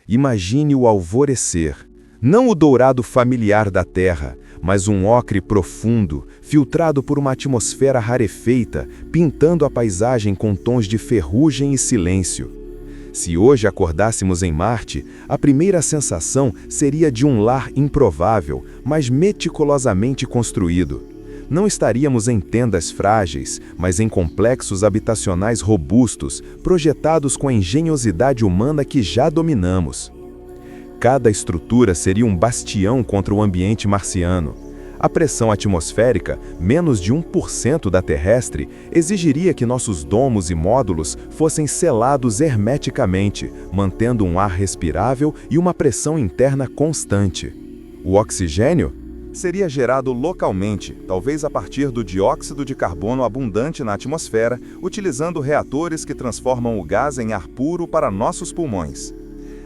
Imagine o alvorecer. Não o dourado familiar da Terra, mas um ocre profundo, filtrado por uma atmosfera rarefeita, pintando a paisagem com tons de ferrugem e silêncio. Se hoje acordássemos em Marte, a primeira sensação seria de um lar improvável, mas meticulosamente construído. Não estaríamos em tendas frágeis, mas em complexos habitacionais robustos, projetados com a engenhosidade humana que já dominamos. Cada estrutura seria um bastião contra o ambiente marciano. A pressão atmosférica, menos de 1% da terrestre, exigiria que nossos domos e módulos fossem selados hermeticamente, mantendo um ar respirável e uma pressão interna constante. O oxigênio seria gerado localmente, talvez a partir do dióxido de carbono abundante na atmosfera, utilizando reatores que transformam o gás em ar puro para nossos pulmões.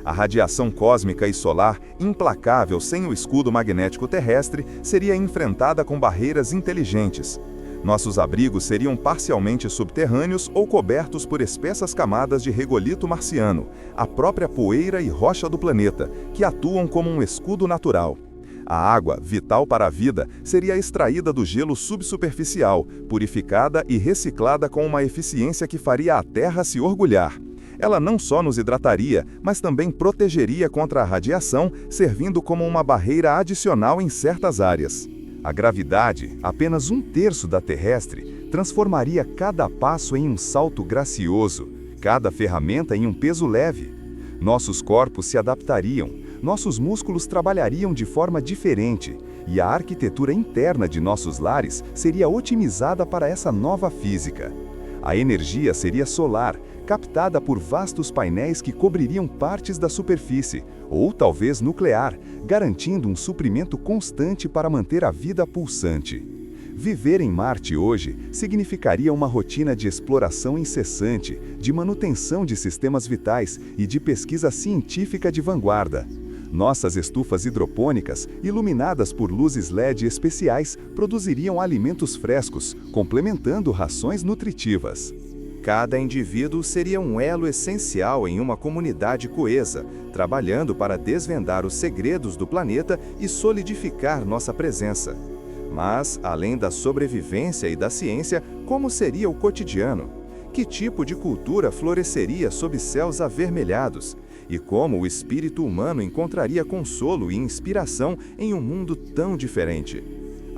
A radiação cósmica e solar, implacável sem o escudo magnético terrestre, seria enfrentada com barreiras inteligentes. Nossos abrigos seriam parcialmente subterrâneos ou cobertos por espessas camadas de regolito marciano, a própria poeira e rocha do planeta, que atuam como um escudo natural. A água, vital para a vida, seria extraída do gelo subsuperficial, purificada e reciclada com uma eficiência que faria a Terra se orgulhar. Ela não só nos hidrataria, mas também protegeria contra a radiação, servindo como uma barreira adicional em certas áreas. A gravidade, apenas 1/3 da terrestre, transformaria cada passo em um salto gracioso, cada ferramenta em um peso leve. Nossos corpos se adaptariam, nossos músculos trabalhariam de forma diferente, e a arquitetura interna de nossos lares seria otimizada para essa nova física. A energia seria solar, captada por vastos painéis que cobririam partes da superfície, ou talvez nuclear, garantindo um suprimento constante para manter a vida pulsante. Viver em Marte hoje significaria uma rotina de exploração incessante, de manutenção de sistemas vitais e de pesquisa científica de vanguarda. Nossas estufas hidropônicas, iluminadas por luzes LED especiais, produziriam alimentos frescos, complementando rações nutritivas. Cada indivíduo seria um elo essencial em uma comunidade coesa, trabalhando para desvendar os segredos do planeta e solidificar nossa presença. Mas, além da sobrevivência e da ciência, como seria o cotidiano? Que tipo de cultura floresceria sob céus avermelhados? E como o espírito humano encontraria consolo e inspiração em um mundo tão diferente?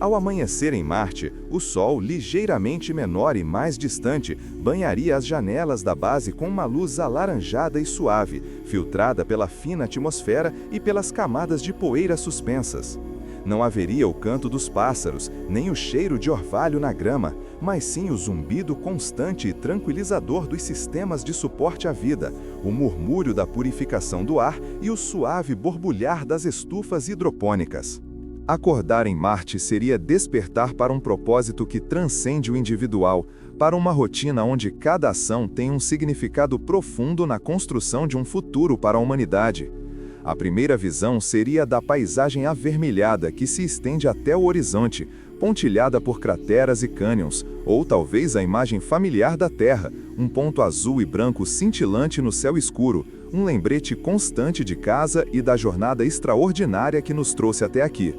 Ao amanhecer em Marte, o Sol, ligeiramente menor e mais distante, banharia as janelas da base com uma luz alaranjada e suave, filtrada pela fina atmosfera e pelas camadas de poeira suspensas. Não haveria o canto dos pássaros, nem o cheiro de orvalho na grama, mas sim o zumbido constante e tranquilizador dos sistemas de suporte à vida, o murmúrio da purificação do ar e o suave borbulhar das estufas hidropônicas. Acordar em Marte seria despertar para um propósito que transcende o individual, para uma rotina onde cada ação tem um significado profundo na construção de um futuro para a humanidade. A primeira visão seria da paisagem avermelhada que se estende até o horizonte, pontilhada por crateras e cânions, ou talvez a imagem familiar da Terra, um ponto azul e branco cintilante no céu escuro, um lembrete constante de casa e da jornada extraordinária que nos trouxe até aqui.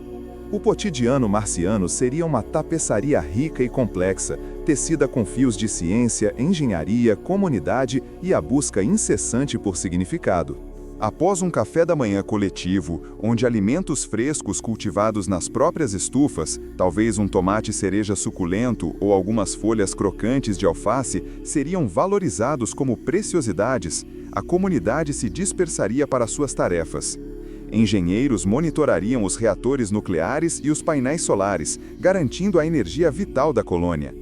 O cotidiano marciano seria uma tapeçaria rica e complexa, tecida com fios de ciência, engenharia, comunidade e a busca incessante por significado. Após um café da manhã coletivo, onde alimentos frescos cultivados nas próprias estufas, talvez um tomate cereja suculento ou algumas folhas crocantes de alface, seriam valorizados como preciosidades, a comunidade se dispersaria para suas tarefas. Engenheiros monitorariam os reatores nucleares e os painéis solares, garantindo a energia vital da colônia.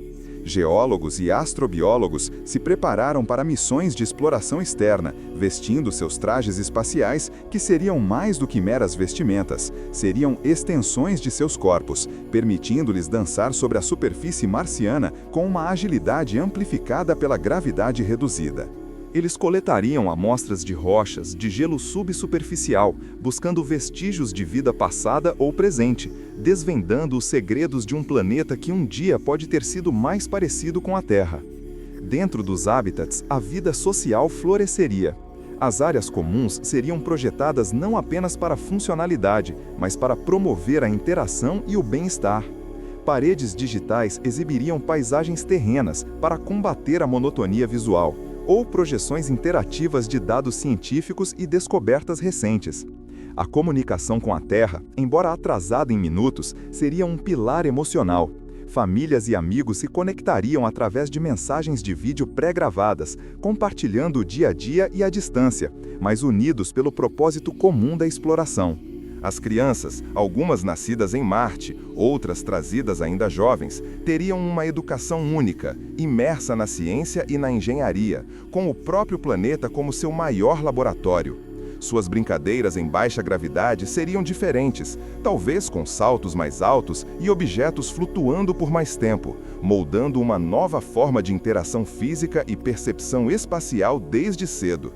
Geólogos e astrobiólogos se prepararam para missões de exploração externa, vestindo seus trajes espaciais, que seriam mais do que meras vestimentas, seriam extensões de seus corpos, permitindo-lhes dançar sobre a superfície marciana com uma agilidade amplificada pela gravidade reduzida. Eles coletariam amostras de rochas, de gelo subsuperficial, buscando vestígios de vida passada ou presente, desvendando os segredos de um planeta que um dia pode ter sido mais parecido com a Terra. Dentro dos hábitats, a vida social floresceria. As áreas comuns seriam projetadas não apenas para funcionalidade, mas para promover a interação e o bem-estar. Paredes digitais exibiriam paisagens terrenas para combater a monotonia visual, ou projeções interativas de dados científicos e descobertas recentes. A comunicação com a Terra, embora atrasada em minutos, seria um pilar emocional. Famílias e amigos se conectariam através de mensagens de vídeo pré-gravadas, compartilhando o dia a dia e a distância, mas unidos pelo propósito comum da exploração. As crianças, algumas nascidas em Marte, outras trazidas ainda jovens, teriam uma educação única, imersa na ciência e na engenharia, com o próprio planeta como seu maior laboratório. Suas brincadeiras em baixa gravidade seriam diferentes, talvez com saltos mais altos e objetos flutuando por mais tempo, moldando uma nova forma de interação física e percepção espacial desde cedo.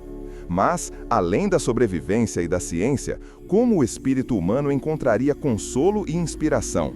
Mas, além da sobrevivência e da ciência, como o espírito humano encontraria consolo e inspiração?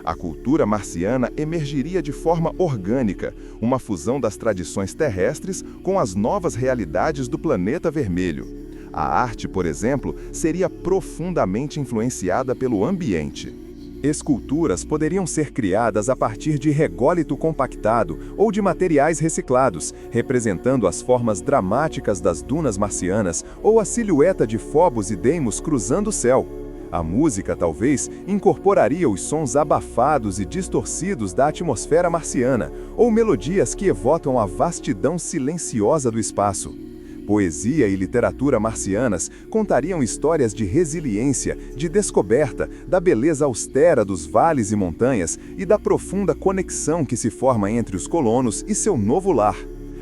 A cultura marciana emergiria de forma orgânica, uma fusão das tradições terrestres com as novas realidades do planeta vermelho. A arte, por exemplo, seria profundamente influenciada pelo ambiente. Esculturas poderiam ser criadas a partir de rególito compactado ou de materiais reciclados, representando as formas dramáticas das dunas marcianas ou a silhueta de Phobos e Deimos cruzando o céu. A música, talvez, incorporaria os sons abafados e distorcidos da atmosfera marciana, ou melodias que evocam a vastidão silenciosa do espaço. Poesia e literatura marcianas contariam histórias de resiliência, de descoberta, da beleza austera dos vales e montanhas e da profunda conexão que se forma entre os colonos e seu novo lar.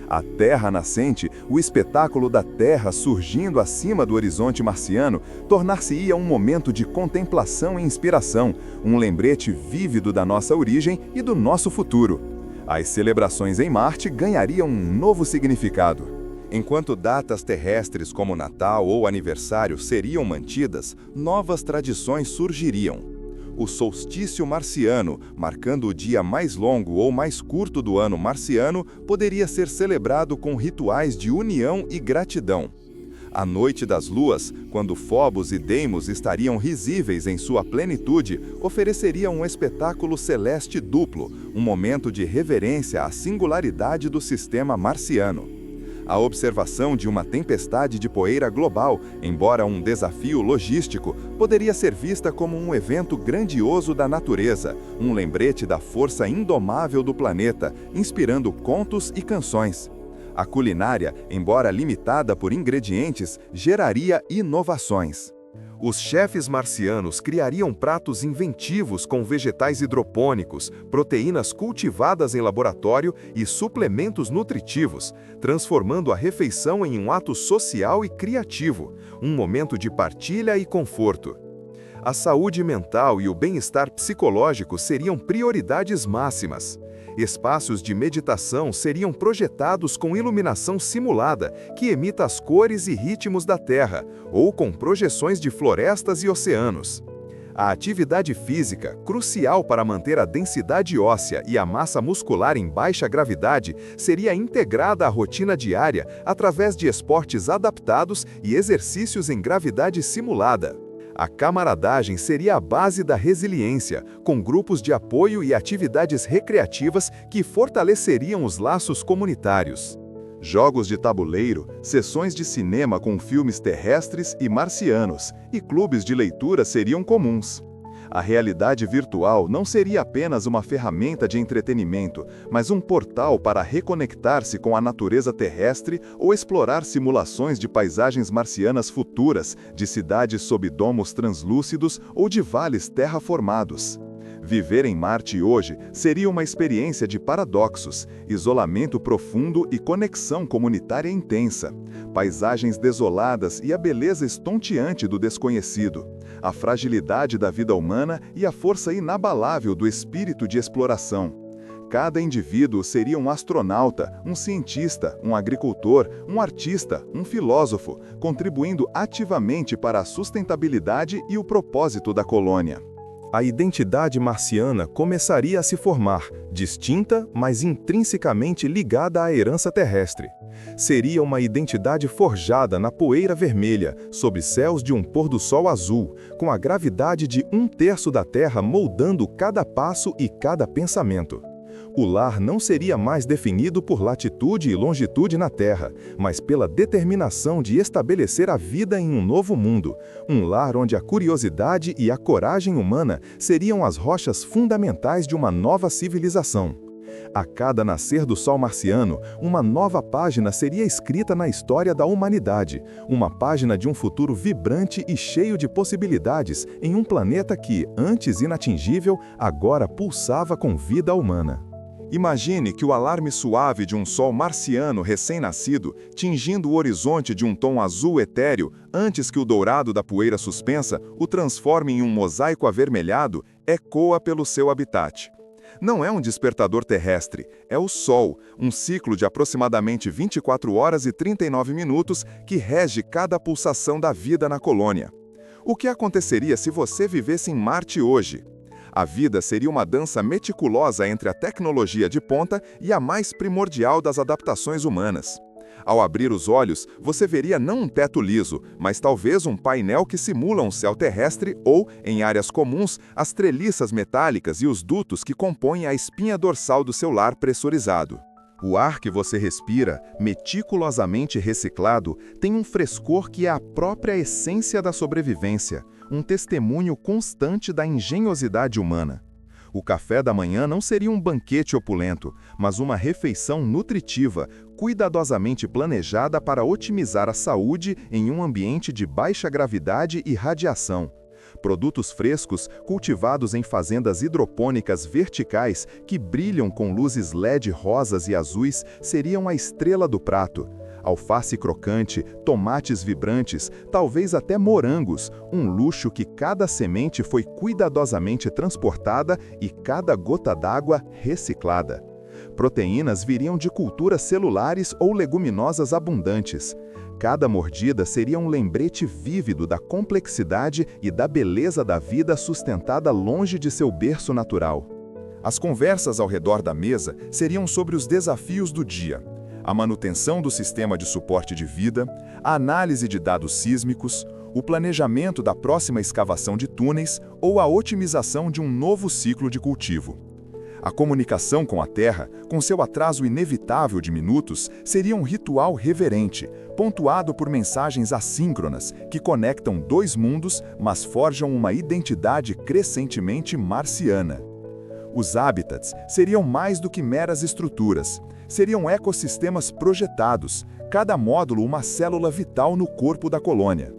A Terra nascente, o espetáculo da Terra surgindo acima do horizonte marciano, tornar-se-ia um momento de contemplação e inspiração, um lembrete vívido da nossa origem e do nosso futuro. As celebrações em Marte ganhariam um novo significado. Enquanto datas terrestres como Natal ou aniversário seriam mantidas, novas tradições surgiriam. O solstício marciano, marcando o dia mais longo ou mais curto do ano marciano, poderia ser celebrado com rituais de união e gratidão. A Noite das Luas, quando Phobos e Deimos estariam risíveis em sua plenitude, ofereceria um espetáculo celeste duplo, um momento de reverência à singularidade do sistema marciano. A observação de uma tempestade de poeira global, embora um desafio logístico, poderia ser vista como um evento grandioso da natureza, um lembrete da força indomável do planeta, inspirando contos e canções. A culinária, embora limitada por ingredientes, geraria inovações. Os chefes marcianos criariam pratos inventivos com vegetais hidropônicos, proteínas cultivadas em laboratório e suplementos nutritivos, transformando a refeição em um ato social e criativo, um momento de partilha e conforto. A saúde mental e o bem-estar psicológico seriam prioridades máximas. Espaços de meditação seriam projetados com iluminação simulada, que imita as cores e ritmos da Terra, ou com projeções de florestas e oceanos. A atividade física, crucial para manter a densidade óssea e a massa muscular em baixa gravidade, seria integrada à rotina diária através de esportes adaptados e exercícios em gravidade simulada. A camaradagem seria a base da resiliência, com grupos de apoio e atividades recreativas que fortaleceriam os laços comunitários. Jogos de tabuleiro, sessões de cinema com filmes terrestres e marcianos, e clubes de leitura seriam comuns. A realidade virtual não seria apenas uma ferramenta de entretenimento, mas um portal para reconectar-se com a natureza terrestre ou explorar simulações de paisagens marcianas futuras, de cidades sob domos translúcidos ou de vales terraformados. Viver em Marte hoje seria uma experiência de paradoxos, isolamento profundo e conexão comunitária intensa, paisagens desoladas e a beleza estonteante do desconhecido, a fragilidade da vida humana e a força inabalável do espírito de exploração. Cada indivíduo seria um astronauta, um cientista, um agricultor, um artista, um filósofo, contribuindo ativamente para a sustentabilidade e o propósito da colônia. A identidade marciana começaria a se formar, distinta, mas intrinsecamente ligada à herança terrestre. Seria uma identidade forjada na poeira vermelha, sob céus de um pôr-do-sol azul, com a gravidade de 1/3 da Terra moldando cada passo e cada pensamento. O lar não seria mais definido por latitude e longitude na Terra, mas pela determinação de estabelecer a vida em um novo mundo, um lar onde a curiosidade e a coragem humana seriam as rochas fundamentais de uma nova civilização. A cada nascer do sol marciano, uma nova página seria escrita na história da humanidade, uma página de um futuro vibrante e cheio de possibilidades em um planeta que, antes inatingível, agora pulsava com vida humana. Imagine que o alarme suave de um sol marciano recém-nascido, tingindo o horizonte de um tom azul etéreo, antes que o dourado da poeira suspensa o transforme em um mosaico avermelhado, ecoa pelo seu habitat. Não é um despertador terrestre, é o Sol, um ciclo de aproximadamente 24 horas e 39 minutos que rege cada pulsação da vida na colônia. O que aconteceria se você vivesse em Marte hoje? A vida seria uma dança meticulosa entre a tecnologia de ponta e a mais primordial das adaptações humanas. Ao abrir os olhos, você veria não um teto liso, mas talvez um painel que simula um céu terrestre ou, em áreas comuns, as treliças metálicas e os dutos que compõem a espinha dorsal do seu lar pressurizado. O ar que você respira, meticulosamente reciclado, tem um frescor que é a própria essência da sobrevivência, um testemunho constante da engenhosidade humana. O café da manhã não seria um banquete opulento, mas uma refeição nutritiva, cuidadosamente planejada para otimizar a saúde em um ambiente de baixa gravidade e radiação. Produtos frescos, cultivados em fazendas hidropônicas verticais que brilham com luzes LED rosas e azuis, seriam a estrela do prato. Alface crocante, tomates vibrantes, talvez até morangos, um luxo que cada semente foi cuidadosamente transportada e cada gota d'água reciclada. Proteínas viriam de culturas celulares ou leguminosas abundantes. Cada mordida seria um lembrete vívido da complexidade e da beleza da vida sustentada longe de seu berço natural. As conversas ao redor da mesa seriam sobre os desafios do dia. A manutenção do sistema de suporte de vida, a análise de dados sísmicos, o planejamento da próxima escavação de túneis ou a otimização de um novo ciclo de cultivo. A comunicação com a Terra, com seu atraso inevitável de minutos, seria um ritual reverente, pontuado por mensagens assíncronas que conectam dois mundos, mas forjam uma identidade crescentemente marciana. Os habitats seriam mais do que meras estruturas. Seriam ecossistemas projetados, cada módulo uma célula vital no corpo da colônia.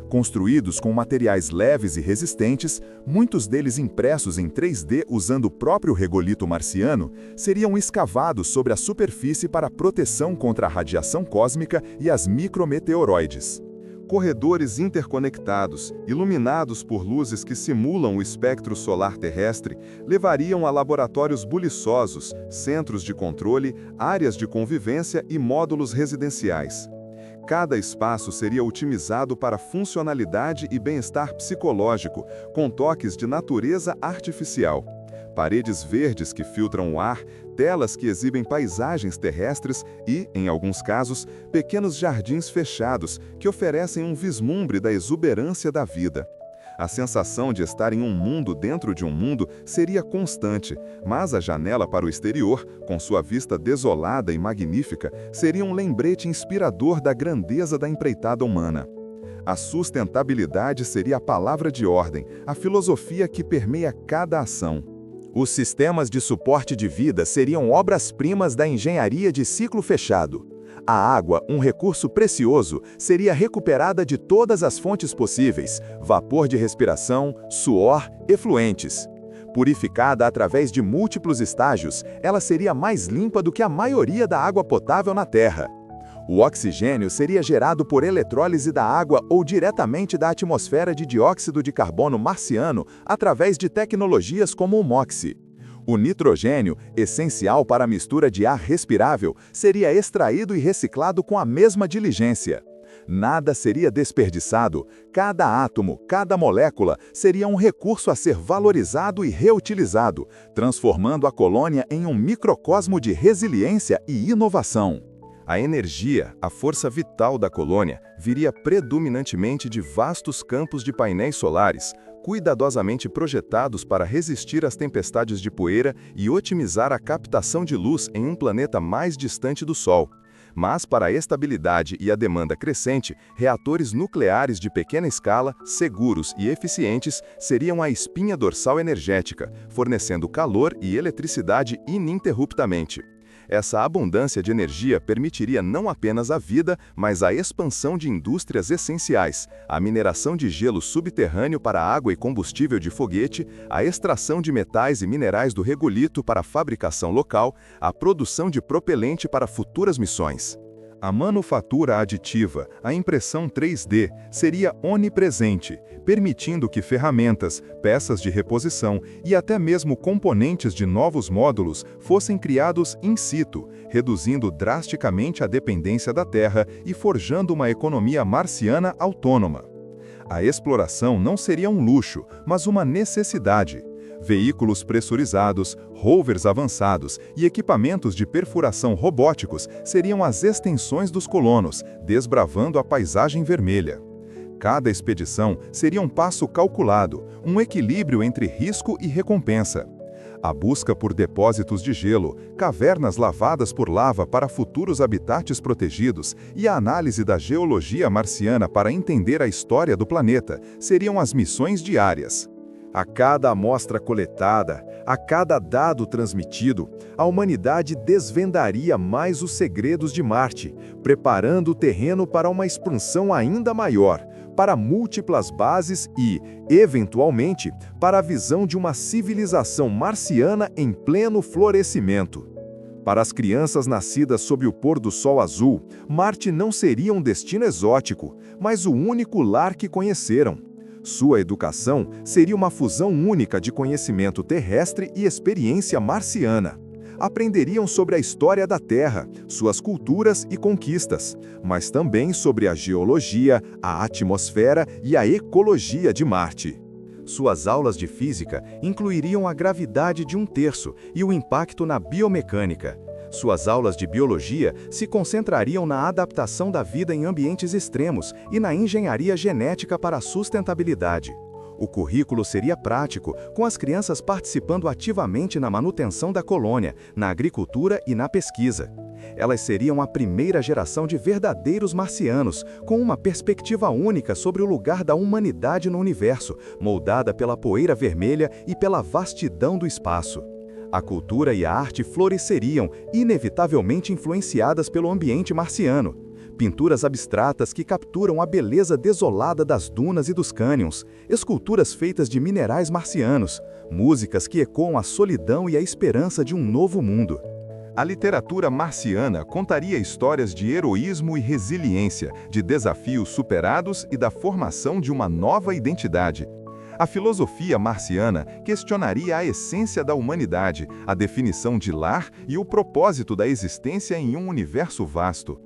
Construídos com materiais leves e resistentes, muitos deles impressos em 3D usando o próprio regolito marciano, seriam escavados sobre a superfície para proteção contra a radiação cósmica e as micrometeoroides. Corredores interconectados, iluminados por luzes que simulam o espectro solar terrestre, levariam a laboratórios buliçosos, centros de controle, áreas de convivência e módulos residenciais. Cada espaço seria otimizado para funcionalidade e bem-estar psicológico, com toques de natureza artificial. Paredes verdes que filtram o ar, telas que exibem paisagens terrestres e, em alguns casos, pequenos jardins fechados que oferecem um vislumbre da exuberância da vida. A sensação de estar em um mundo dentro de um mundo seria constante, mas a janela para o exterior, com sua vista desolada e magnífica, seria um lembrete inspirador da grandeza da empreitada humana. A sustentabilidade seria a palavra de ordem, a filosofia que permeia cada ação. Os sistemas de suporte de vida seriam obras-primas da engenharia de ciclo fechado. A água, um recurso precioso, seria recuperada de todas as fontes possíveis, vapor de respiração, suor, efluentes. Purificada através de múltiplos estágios, ela seria mais limpa do que a maioria da água potável na Terra. O oxigênio seria gerado por eletrólise da água ou diretamente da atmosfera de dióxido de carbono marciano através de tecnologias como o MOXIE. O nitrogênio, essencial para a mistura de ar respirável, seria extraído e reciclado com a mesma diligência. Nada seria desperdiçado, cada átomo, cada molécula seria um recurso a ser valorizado e reutilizado, transformando a colônia em um microcosmo de resiliência e inovação. A energia, a força vital da colônia, viria predominantemente de vastos campos de painéis solares, cuidadosamente projetados para resistir às tempestades de poeira e otimizar a captação de luz em um planeta mais distante do Sol. Mas, para a estabilidade e a demanda crescente, reatores nucleares de pequena escala, seguros e eficientes, seriam a espinha dorsal energética, fornecendo calor e eletricidade ininterruptamente. Essa abundância de energia permitiria não apenas a vida, mas a expansão de indústrias essenciais, a mineração de gelo subterrâneo para água e combustível de foguete, a extração de metais e minerais do regolito para a fabricação local, a produção de propelente para futuras missões. A manufatura aditiva, a impressão 3D, seria onipresente, permitindo que ferramentas, peças de reposição e até mesmo componentes de novos módulos fossem criados in situ, reduzindo drasticamente a dependência da Terra e forjando uma economia marciana autônoma. A exploração não seria um luxo, mas uma necessidade. Veículos pressurizados, rovers avançados e equipamentos de perfuração robóticos seriam as extensões dos colonos, desbravando a paisagem vermelha. Cada expedição seria um passo calculado, um equilíbrio entre risco e recompensa. A busca por depósitos de gelo, cavernas lavadas por lava para futuros habitats protegidos e a análise da geologia marciana para entender a história do planeta seriam as missões diárias. A cada amostra coletada, a cada dado transmitido, a humanidade desvendaria mais os segredos de Marte, preparando o terreno para uma expansão ainda maior, para múltiplas bases e, eventualmente, para a visão de uma civilização marciana em pleno florescimento. Para as crianças nascidas sob o pôr do sol azul, Marte não seria um destino exótico, mas o único lar que conheceram. Sua educação seria uma fusão única de conhecimento terrestre e experiência marciana. Aprenderiam sobre a história da Terra, suas culturas e conquistas, mas também sobre a geologia, a atmosfera e a ecologia de Marte. Suas aulas de física incluiriam a gravidade de 1/3 e o impacto na biomecânica. Suas aulas de biologia se concentrariam na adaptação da vida em ambientes extremos e na engenharia genética para a sustentabilidade. O currículo seria prático, com as crianças participando ativamente na manutenção da colônia, na agricultura e na pesquisa. Elas seriam a primeira geração de verdadeiros marcianos, com uma perspectiva única sobre o lugar da humanidade no universo, moldada pela poeira vermelha e pela vastidão do espaço. A cultura e a arte floresceriam, inevitavelmente influenciadas pelo ambiente marciano. Pinturas abstratas que capturam a beleza desolada das dunas e dos cânions, esculturas feitas de minerais marcianos, músicas que ecoam a solidão e a esperança de um novo mundo. A literatura marciana contaria histórias de heroísmo e resiliência, de desafios superados e da formação de uma nova identidade. A filosofia marciana questionaria a essência da humanidade, a definição de lar e o propósito da existência em um universo vasto.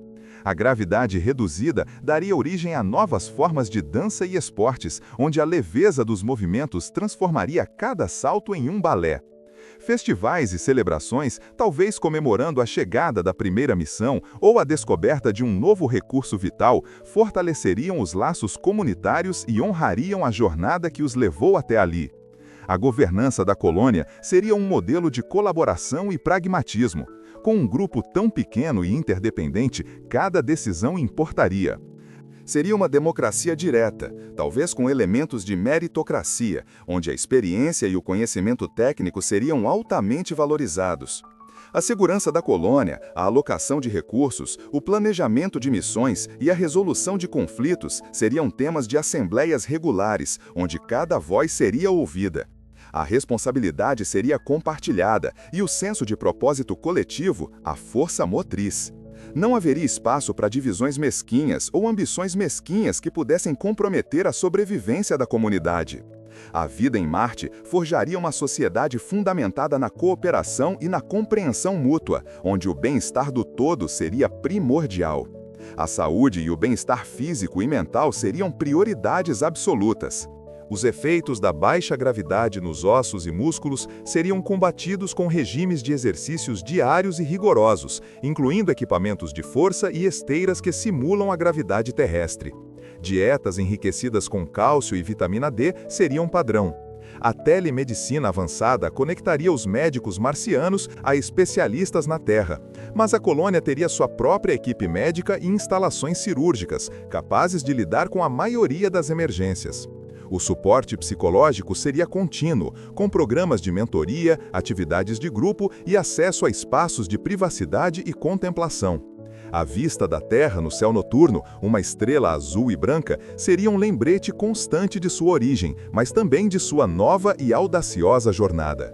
A gravidade reduzida daria origem a novas formas de dança e esportes, onde a leveza dos movimentos transformaria cada salto em um balé. Festivais e celebrações, talvez comemorando a chegada da primeira missão ou a descoberta de um novo recurso vital, fortaleceriam os laços comunitários e honrariam a jornada que os levou até ali. A governança da colônia seria um modelo de colaboração e pragmatismo. Com um grupo tão pequeno e interdependente, cada decisão importaria. Seria uma democracia direta, talvez com elementos de meritocracia, onde a experiência e o conhecimento técnico seriam altamente valorizados. A segurança da colônia, a alocação de recursos, o planejamento de missões e a resolução de conflitos seriam temas de assembleias regulares, onde cada voz seria ouvida. A responsabilidade seria compartilhada e o senso de propósito coletivo, a força motriz. Não haveria espaço para divisões mesquinhas ou ambições mesquinhas que pudessem comprometer a sobrevivência da comunidade. A vida em Marte forjaria uma sociedade fundamentada na cooperação e na compreensão mútua, onde o bem-estar do todo seria primordial. A saúde e o bem-estar físico e mental seriam prioridades absolutas. Os efeitos da baixa gravidade nos ossos e músculos seriam combatidos com regimes de exercícios diários e rigorosos, incluindo equipamentos de força e esteiras que simulam a gravidade terrestre. Dietas enriquecidas com cálcio e vitamina D seriam padrão. A telemedicina avançada conectaria os médicos marcianos a especialistas na Terra, mas a colônia teria sua própria equipe médica e instalações cirúrgicas, capazes de lidar com a maioria das emergências. O suporte psicológico seria contínuo, com programas de mentoria, atividades de grupo e acesso a espaços de privacidade e contemplação. A vista da Terra no céu noturno, uma estrela azul e branca, seria um lembrete constante de sua origem, mas também de sua nova e audaciosa jornada.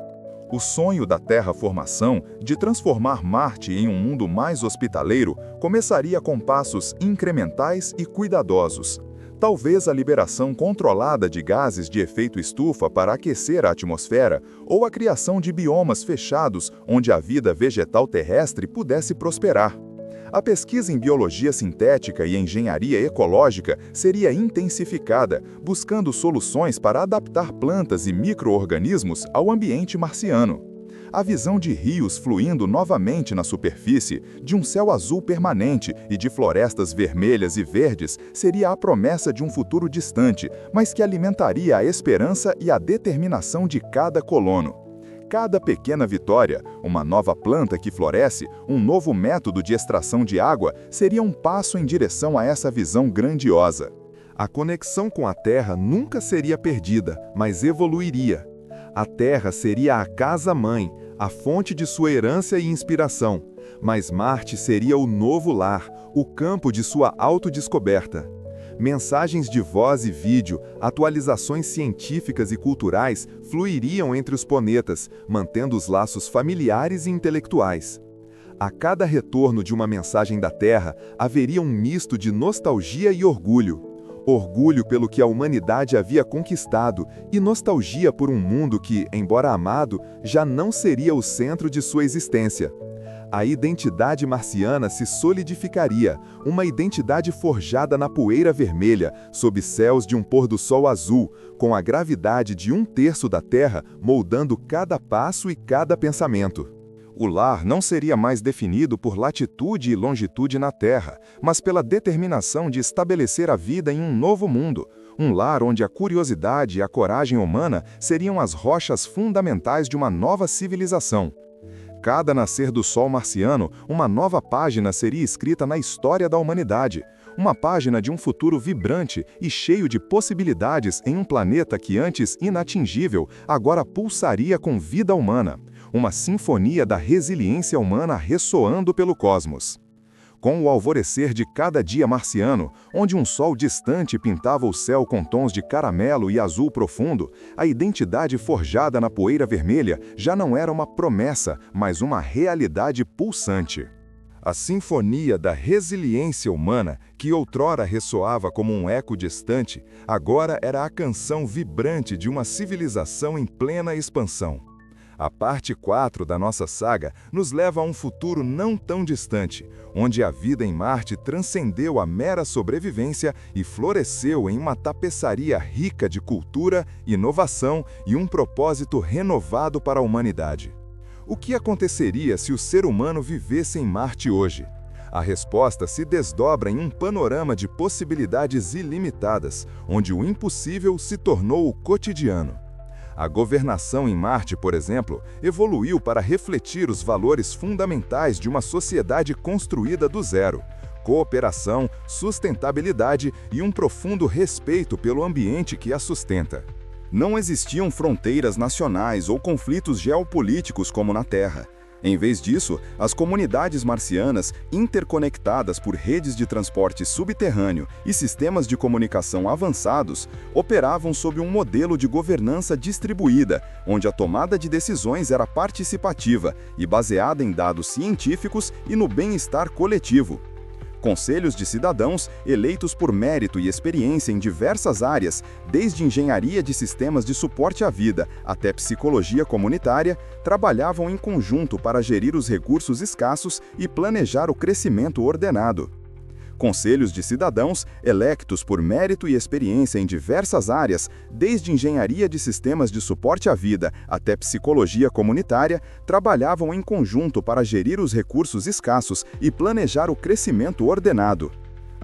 O sonho da terraformação, de transformar Marte em um mundo mais hospitaleiro, começaria com passos incrementais e cuidadosos. Talvez a liberação controlada de gases de efeito estufa para aquecer a atmosfera, ou a criação de biomas fechados onde a vida vegetal terrestre pudesse prosperar. A pesquisa em biologia sintética e engenharia ecológica seria intensificada, buscando soluções para adaptar plantas e micro-organismos ao ambiente marciano. A visão de rios fluindo novamente na superfície, de um céu azul permanente e de florestas vermelhas e verdes seria a promessa de um futuro distante, mas que alimentaria a esperança e a determinação de cada colono. Cada pequena vitória, uma nova planta que floresce, um novo método de extração de água, seria um passo em direção a essa visão grandiosa. A conexão com a Terra nunca seria perdida, mas evoluiria. A Terra seria a casa-mãe, a fonte de sua herança e inspiração, mas Marte seria o novo lar, o campo de sua autodescoberta. Mensagens de voz e vídeo, atualizações científicas e culturais fluiriam entre os planetas, mantendo os laços familiares e intelectuais. A cada retorno de uma mensagem da Terra, haveria um misto de nostalgia e orgulho. Orgulho pelo que a humanidade havia conquistado e nostalgia por um mundo que, embora amado, já não seria o centro de sua existência. A identidade marciana se solidificaria, uma identidade forjada na poeira vermelha, sob céus de um pôr-do-sol azul, com a gravidade de 1/3 da Terra moldando cada passo e cada pensamento. O lar não seria mais definido por latitude e longitude na Terra, mas pela determinação de estabelecer a vida em um novo mundo, um lar onde a curiosidade e a coragem humana seriam as rochas fundamentais de uma nova civilização. Cada nascer do Sol marciano, uma nova página seria escrita na história da humanidade. Uma página de um futuro vibrante e cheio de possibilidades em um planeta que antes inatingível, agora pulsaria com vida humana. Uma sinfonia da resiliência humana ressoando pelo cosmos. Com o alvorecer de cada dia marciano, onde um sol distante pintava o céu com tons de caramelo e azul profundo, a identidade forjada na poeira vermelha já não era uma promessa, mas uma realidade pulsante. A sinfonia da resiliência humana, que outrora ressoava como um eco distante, agora era a canção vibrante de uma civilização em plena expansão. A parte 4 da nossa saga nos leva a um futuro não tão distante, onde a vida em Marte transcendeu a mera sobrevivência e floresceu em uma tapeçaria rica de cultura, inovação e um propósito renovado para a humanidade. O que aconteceria se o ser humano vivesse em Marte hoje? A resposta se desdobra em um panorama de possibilidades ilimitadas, onde o impossível se tornou o cotidiano. A governação em Marte, por exemplo, evoluiu para refletir os valores fundamentais de uma sociedade construída do zero: cooperação, sustentabilidade e um profundo respeito pelo ambiente que a sustenta. Não existiam fronteiras nacionais ou conflitos geopolíticos como na Terra. Em vez disso, as comunidades marcianas, interconectadas por redes de transporte subterrâneo e sistemas de comunicação avançados, operavam sob um modelo de governança distribuída, onde a tomada de decisões era participativa e baseada em dados científicos e no bem-estar coletivo. Conselhos de cidadãos, eleitos por mérito e experiência em diversas áreas, desde engenharia de sistemas de suporte à vida até psicologia comunitária, trabalhavam em conjunto para gerir os recursos escassos e planejar o crescimento ordenado. Conselhos de cidadãos, electos por mérito e experiência em diversas áreas, desde engenharia de sistemas de suporte à vida até psicologia comunitária, trabalhavam em conjunto para gerir os recursos escassos e planejar o crescimento ordenado.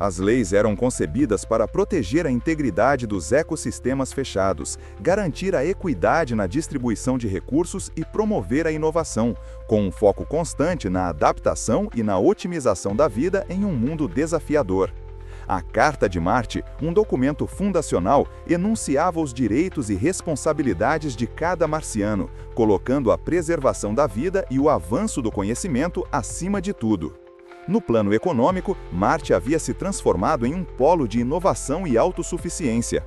As leis eram concebidas para proteger a integridade dos ecossistemas fechados, garantir a equidade na distribuição de recursos e promover a inovação, com um foco constante na adaptação e na otimização da vida em um mundo desafiador. A Carta de Marte, um documento fundacional, enunciava os direitos e responsabilidades de cada marciano, colocando a preservação da vida e o avanço do conhecimento acima de tudo. No plano econômico, Marte havia se transformado em um polo de inovação e autossuficiência.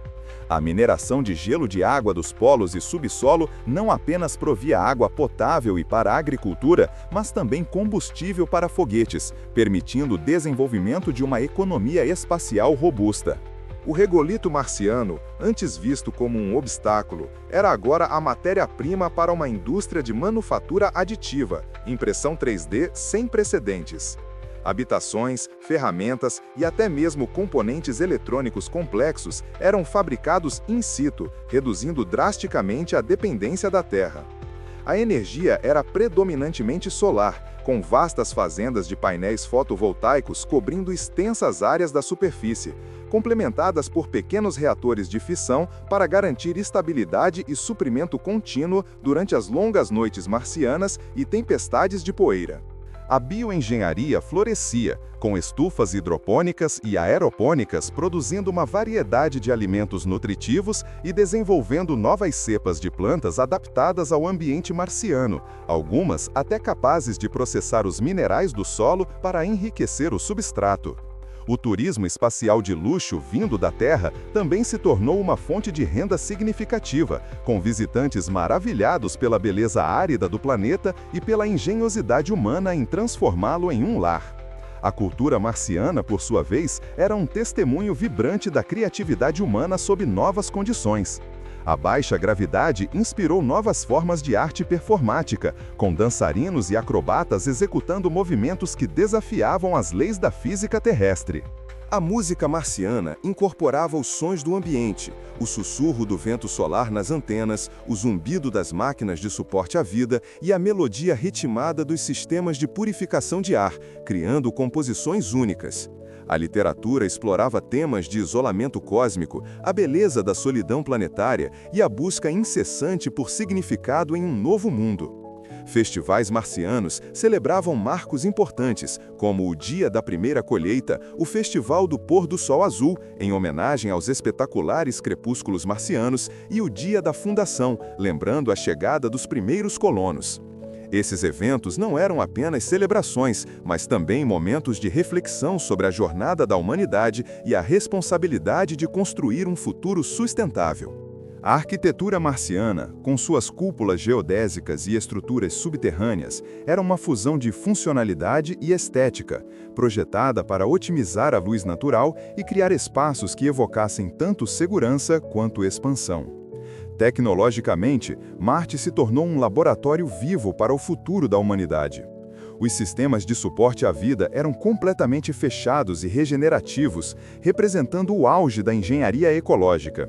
A mineração de gelo de água dos polos e subsolo não apenas provia água potável e para a agricultura, mas também combustível para foguetes, permitindo o desenvolvimento de uma economia espacial robusta. O regolito marciano, antes visto como um obstáculo, era agora a matéria-prima para uma indústria de manufatura aditiva, impressão 3D sem precedentes. Habitações, ferramentas e até mesmo componentes eletrônicos complexos eram fabricados in situ, reduzindo drasticamente a dependência da Terra. A energia era predominantemente solar, com vastas fazendas de painéis fotovoltaicos cobrindo extensas áreas da superfície, complementadas por pequenos reatores de fissão para garantir estabilidade e suprimento contínuo durante as longas noites marcianas e tempestades de poeira. A bioengenharia florescia, com estufas hidropônicas e aeropônicas produzindo uma variedade de alimentos nutritivos e desenvolvendo novas cepas de plantas adaptadas ao ambiente marciano, algumas até capazes de processar os minerais do solo para enriquecer o substrato. O turismo espacial de luxo vindo da Terra também se tornou uma fonte de renda significativa, com visitantes maravilhados pela beleza árida do planeta e pela engenhosidade humana em transformá-lo em um lar. A cultura marciana, por sua vez, era um testemunho vibrante da criatividade humana sob novas condições. A baixa gravidade inspirou novas formas de arte performática, com dançarinos e acrobatas executando movimentos que desafiavam as leis da física terrestre. A música marciana incorporava os sons do ambiente, o sussurro do vento solar nas antenas, o zumbido das máquinas de suporte à vida e a melodia ritmada dos sistemas de purificação de ar, criando composições únicas. A literatura explorava temas de isolamento cósmico, a beleza da solidão planetária e a busca incessante por significado em um novo mundo. Festivais marcianos celebravam marcos importantes, como o Dia da Primeira Colheita, o Festival do Pôr do Sol Azul, em homenagem aos espetaculares crepúsculos marcianos, e o Dia da Fundação, lembrando a chegada dos primeiros colonos. Esses eventos não eram apenas celebrações, mas também momentos de reflexão sobre a jornada da humanidade e a responsabilidade de construir um futuro sustentável. A arquitetura marciana, com suas cúpulas geodésicas e estruturas subterrâneas, era uma fusão de funcionalidade e estética, projetada para otimizar a luz natural e criar espaços que evocassem tanto segurança quanto expansão. Tecnologicamente, Marte se tornou um laboratório vivo para o futuro da humanidade. Os sistemas de suporte à vida eram completamente fechados e regenerativos, representando o auge da engenharia ecológica.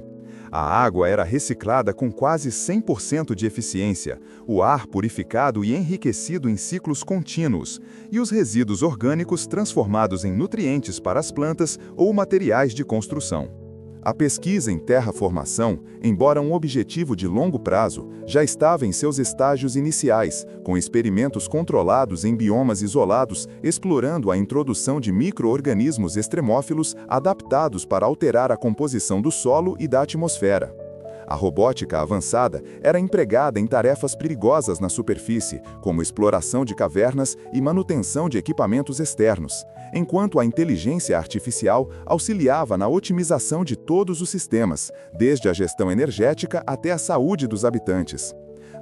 A água era reciclada com quase 100% de eficiência, o ar purificado e enriquecido em ciclos contínuos, e os resíduos orgânicos transformados em nutrientes para as plantas ou materiais de construção. A pesquisa em terraformação, embora um objetivo de longo prazo, já estava em seus estágios iniciais, com experimentos controlados em biomas isolados, explorando a introdução de micro-organismos extremófilos adaptados para alterar a composição do solo e da atmosfera. A robótica avançada era empregada em tarefas perigosas na superfície, como exploração de cavernas e manutenção de equipamentos externos, enquanto a inteligência artificial auxiliava na otimização de todos os sistemas, desde a gestão energética até a saúde dos habitantes.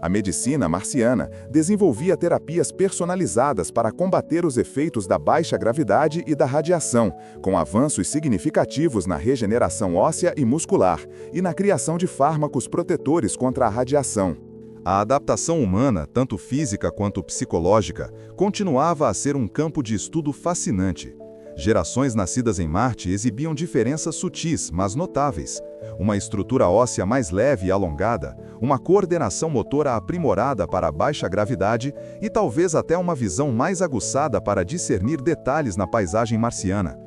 A medicina marciana desenvolvia terapias personalizadas para combater os efeitos da baixa gravidade e da radiação, com avanços significativos na regeneração óssea e muscular e na criação de fármacos protetores contra a radiação. A adaptação humana, tanto física quanto psicológica, continuava a ser um campo de estudo fascinante. Gerações nascidas em Marte exibiam diferenças sutis, mas notáveis. Uma estrutura óssea mais leve e alongada, uma coordenação motora aprimorada para a baixa gravidade e talvez até uma visão mais aguçada para discernir detalhes na paisagem marciana.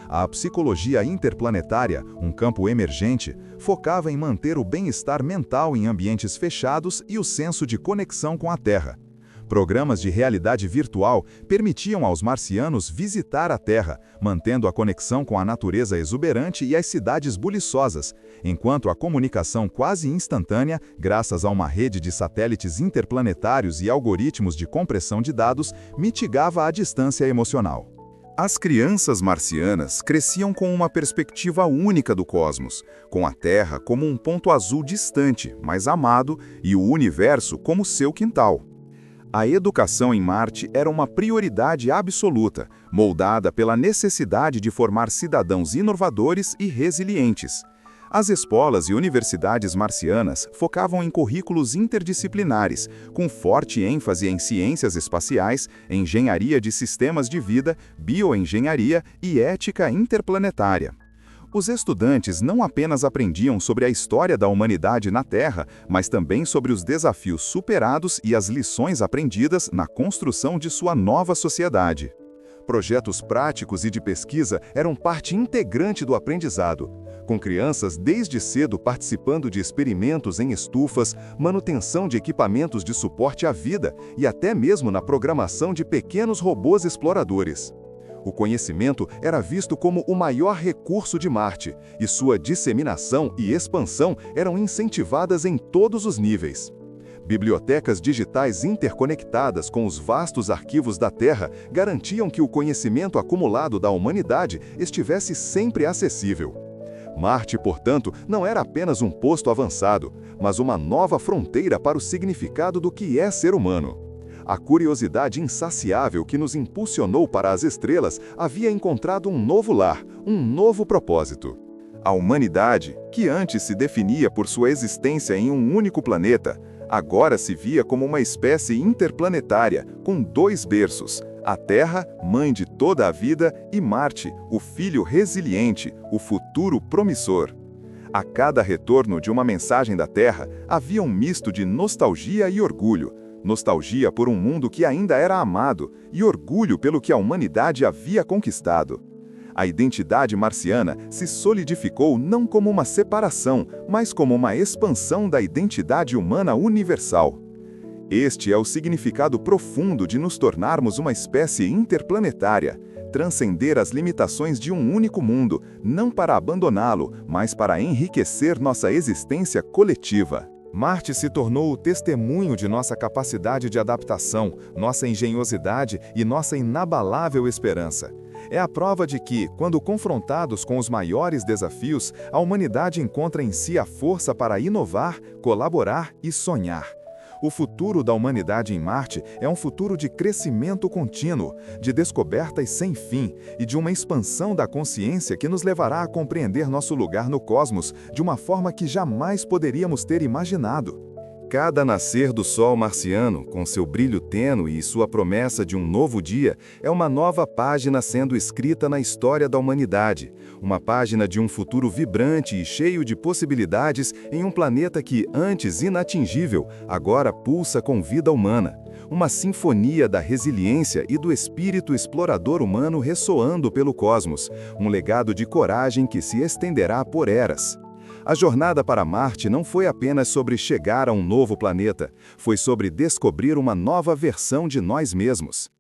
A psicologia interplanetária, um campo emergente, focava em manter o bem-estar mental em ambientes fechados e o senso de conexão com a Terra. Programas de realidade virtual permitiam aos marcianos visitar a Terra, mantendo a conexão com a natureza exuberante e as cidades buliçosas, enquanto a comunicação quase instantânea, graças a uma rede de satélites interplanetários e algoritmos de compressão de dados, mitigava a distância emocional. As crianças marcianas cresciam com uma perspectiva única do cosmos, com a Terra como um ponto azul distante, mas amado, e o universo como seu quintal. A educação em Marte era uma prioridade absoluta, moldada pela necessidade de formar cidadãos inovadores e resilientes. As escolas e universidades marcianas focavam em currículos interdisciplinares, com forte ênfase em ciências espaciais, engenharia de sistemas de vida, bioengenharia e ética interplanetária. Os estudantes não apenas aprendiam sobre a história da humanidade na Terra, mas também sobre os desafios superados e as lições aprendidas na construção de sua nova sociedade. Projetos práticos e de pesquisa eram parte integrante do aprendizado, com crianças desde cedo participando de experimentos em estufas, manutenção de equipamentos de suporte à vida e até mesmo na programação de pequenos robôs exploradores. O conhecimento era visto como o maior recurso de Marte, e sua disseminação e expansão eram incentivadas em todos os níveis. Bibliotecas digitais interconectadas com os vastos arquivos da Terra garantiam que o conhecimento acumulado da humanidade estivesse sempre acessível. Marte, portanto, não era apenas um posto avançado, mas uma nova fronteira para o significado do que é ser humano. A curiosidade insaciável que nos impulsionou para as estrelas havia encontrado um novo lar, um novo propósito. A humanidade, que antes se definia por sua existência em um único planeta, agora se via como uma espécie interplanetária, com dois berços: a Terra, mãe de toda a vida, e Marte, o filho resiliente, o futuro promissor. A cada retorno de uma mensagem da Terra, havia um misto de nostalgia e orgulho. Nostalgia por um mundo que ainda era amado e orgulho pelo que a humanidade havia conquistado. A identidade marciana se solidificou não como uma separação, mas como uma expansão da identidade humana universal. Este é o significado profundo de nos tornarmos uma espécie interplanetária, transcender as limitações de um único mundo, não para abandoná-lo, mas para enriquecer nossa existência coletiva. Marte se tornou o testemunho de nossa capacidade de adaptação, nossa engenhosidade e nossa inabalável esperança. É a prova de que, quando confrontados com os maiores desafios, a humanidade encontra em si a força para inovar, colaborar e sonhar. O futuro da humanidade em Marte é um futuro de crescimento contínuo, de descobertas sem fim e de uma expansão da consciência que nos levará a compreender nosso lugar no cosmos de uma forma que jamais poderíamos ter imaginado. Cada nascer do Sol marciano, com seu brilho tênue e sua promessa de um novo dia, é uma nova página sendo escrita na história da humanidade. Uma página de um futuro vibrante e cheio de possibilidades em um planeta que, antes inatingível, agora pulsa com vida humana. Uma sinfonia da resiliência e do espírito explorador humano ressoando pelo cosmos. Um legado de coragem que se estenderá por eras. A jornada para Marte não foi apenas sobre chegar a um novo planeta, foi sobre descobrir uma nova versão de nós mesmos.